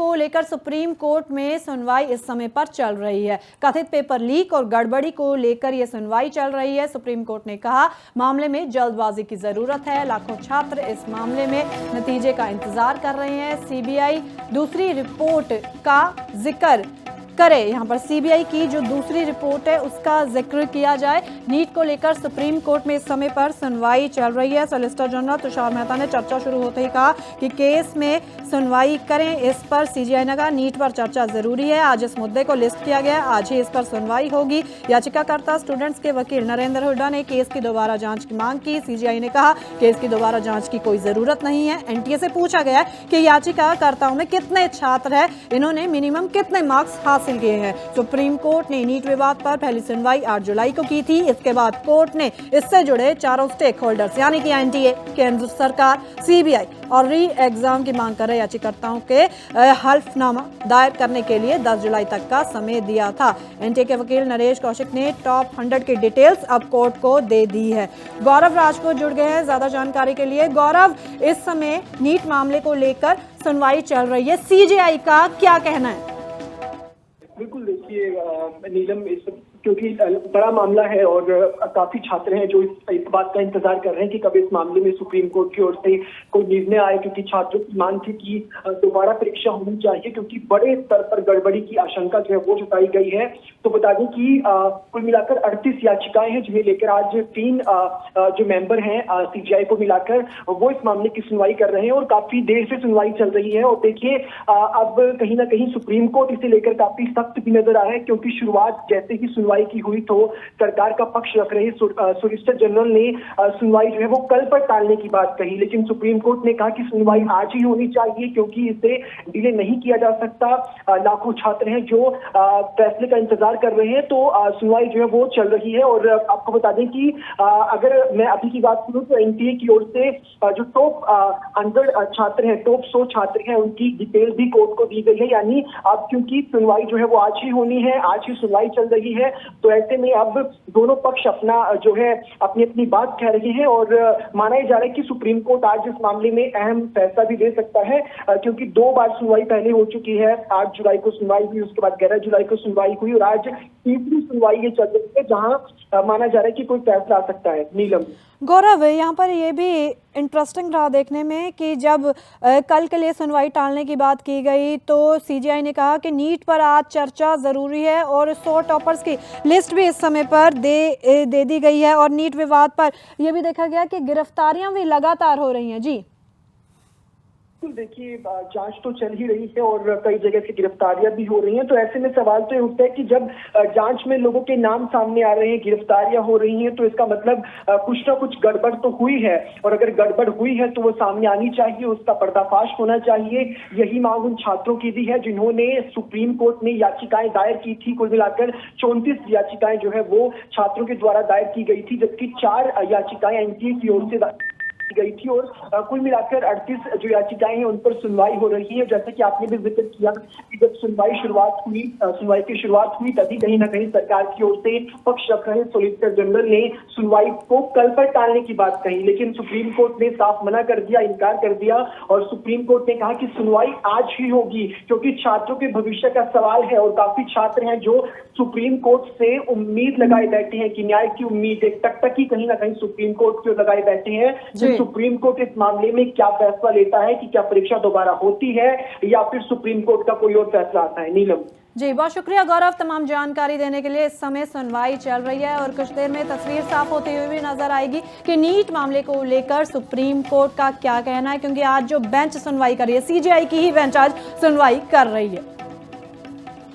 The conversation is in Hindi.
को लेकर सुप्रीम कोर्ट में सुनवाई इस समय पर चल रही है। कथित पेपर लीक और गड़बड़ी को लेकर यह सुनवाई चल रही है। सुप्रीम कोर्ट ने कहा मामले में जल्दबाजी की जरूरत है। लाखों छात्र इस मामले में नतीजे का इंतजार कर रहे हैं। सीबीआई दूसरी रिपोर्ट का जिक्र करे, यहाँ पर सीबीआई की जो दूसरी रिपोर्ट है उसका जिक्र किया जाए। नीट को लेकर सुप्रीम कोर्ट में इस समय पर सुनवाई चल रही है। सॉलिसिटर जनरल तुषार मेहता ने चर्चा शुरू होते ही कहा कि केस में सुनवाई करें। इस पर सीजीआई ने कहा नीट पर चर्चा जरूरी है। आज इस मुद्दे को लिस्ट किया गया, आज ही इस पर सुनवाई होगी। याचिकाकर्ता स्टूडेंट्स के वकील नरेंद्र हुड्डा ने केस की दोबारा जांच की मांग की। सीजीआई ने कहा केस की दोबारा जांच की कोई जरूरत नहीं है। एनटीए से पूछा गया कि याचिकाकर्ताओं में कितने छात्र हैं, इन्होंने मिनिमम कितने मार्क्स हासिल किए हैं। सुप्रीम कोर्ट ने नीट विवाद पर पहली सुनवाई 8 जुलाई को की थी। इसके बाद कोर्ट ने इससे जुड़े चारों स्टेक होल्डर्स यानी कि एनटीए, केंद्र सरकार, सीबीआई और री एग्जाम की मांग कर रहे याचिकाकर्ताओं के हल्फनामा दायर करने के लिए 10 जुलाई तक का समय दिया था। एनटीए के वकील नरेश कौशिक ने टॉप 100 की डिटेल्स अब कोर्ट को दे दी है। गौरव राजपूत जुड़ गए हैं ज्यादा जानकारी के लिए। गौरव, इस समय नीट मामले को लेकर सुनवाई चल रही है, सीजीआई का क्या कहना है? बिल्कुल, देखिए नीलम, इस क्योंकि बड़ा मामला है और काफी छात्र हैं जो इस बात का इंतजार कर रहे हैं कि कब इस मामले में सुप्रीम कोर्ट की ओर से कोई निर्णय आए, क्योंकि छात्रों की मांग थी कि दोबारा परीक्षा होनी चाहिए क्योंकि बड़े स्तर पर गड़बड़ी की आशंका जो है वो जताई गई है। तो बता दें कि कुल मिलाकर 38 याचिकाएं हैं जिन्हें लेकर आज 3 जो मेंबर हैं सीजीआई को मिलाकर वो इस मामले की सुनवाई कर रहे हैं और काफी देर से सुनवाई चल रही है। और देखिए अब कहीं ना कहीं सुप्रीम कोर्ट इसे लेकर काफी सख्त भी नजर आया है, क्योंकि शुरुआत जैसे ही सुनवाई की हुई तो सरकार का पक्ष रख रहे सॉलिसिटर जनरल ने सुनवाई जो है वो कल पर टालने की बात कही, लेकिन सुप्रीम कोर्ट ने कहा कि सुनवाई आज ही होनी चाहिए क्योंकि इसे डिले नहीं किया जा सकता। लाखों छात्र हैं जो फैसले का इंतजार कर रहे हैं, तो सुनवाई जो है वो चल रही है। और आपको बता दें कि अगर मैं अभी की बात करूं तो एनटीए की ओर से जो टॉप 100 छात्र हैं, टॉप 100 छात्र हैं, उनकी डिटेल भी कोर्ट को दी गई है। यानी अब क्योंकि सुनवाई जो है वो आज ही होनी है, आज ही सुनवाई चल रही है, तो ऐसे में अब दोनों पक्ष अपना जो है अपनी अपनी बात कह रहे हैं और माना जा रहा है कि सुप्रीम कोर्ट आज इस मामले में अहम फैसला भी दे सकता है, क्योंकि 2 बार सुनवाई पहले हो चुकी है। 8 जुलाई को सुनवाई हुई, उसके बाद 11 जुलाई को सुनवाई हुई और आज तीसरी सुनवाई ये चल रही है जहां माना जा रहा है कि कोई फैसला आ सकता है। नीलम, गौरव, यहाँ पर ये भी इंटरेस्टिंग रहा देखने में कि जब कल के लिए सुनवाई टालने की बात की गई तो सीजीआई ने कहा कि नीट पर आज चर्चा ज़रूरी है और 100 टॉपर्स की लिस्ट भी इस समय पर दे दी गई है। और नीट विवाद पर यह भी देखा गया कि गिरफ्तारियां भी लगातार हो रही हैं। जी देखिए, जांच तो चल ही रही है और कई जगह से गिरफ्तारियां भी हो रही हैं, तो ऐसे में सवाल तो ये उठता है कि जब जांच में लोगों के नाम सामने आ रहे हैं, गिरफ्तारियां हो रही हैं, तो इसका मतलब कुछ ना कुछ गड़बड़ तो हुई है और अगर गड़बड़ हुई है तो वो सामने आनी चाहिए, उसका पर्दाफाश होना चाहिए। यही मांग उन छात्रों की भी है जिन्होंने सुप्रीम कोर्ट में याचिकाएं दायर की थी। कुल मिलाकर 34 याचिकाएं जो है वो छात्रों के द्वारा दायर की गई थी, जबकि 4 याचिकाएं एनटीए की ओर से गई थी और कुल मिलाकर 38 जो याचिकाएं हैं उन पर सुनवाई हो रही है। जैसे कि आपने भी जिक्र किया कि जब सुनवाई की शुरुआत हुई तभी कहीं ना कहीं सरकार की ओर से पक्ष रख रहे सॉलिसिटर जनरल ने सुनवाई को कल पर टालने की बात कही, लेकिन सुप्रीम कोर्ट ने साफ मना कर दिया, इनकार कर दिया और सुप्रीम कोर्ट ने कहा कि सुनवाई आज ही होगी क्योंकि छात्रों के भविष्य का सवाल है और काफी छात्र हैं जो सुप्रीम कोर्ट से उम्मीद लगाए बैठे हैं कि न्याय की उम्मीद, एक टकटकी कहीं ना कहीं सुप्रीम कोर्ट की ओर लगाए बैठे हैं। सुप्रीम कोर्ट इस मामले में क्या फैसला लेता है कि क्या परीक्षा दोबारा होती है या फिर सुप्रीम कोर्ट का कोई और फैसला आता है। नीलम जी, बहुत शुक्रिया गौरव तमाम जानकारी देने के लिए। इस समय सुनवाई चल रही है और कुछ देर में तस्वीर साफ होती हुई भी नजर आएगी कि नीट मामले को लेकर सुप्रीम कोर्ट का क्या कहना है, क्योंकि आज जो बेंच सुनवाई कर रही है, सीजीआई की ही बेंच आज सुनवाई कर रही है।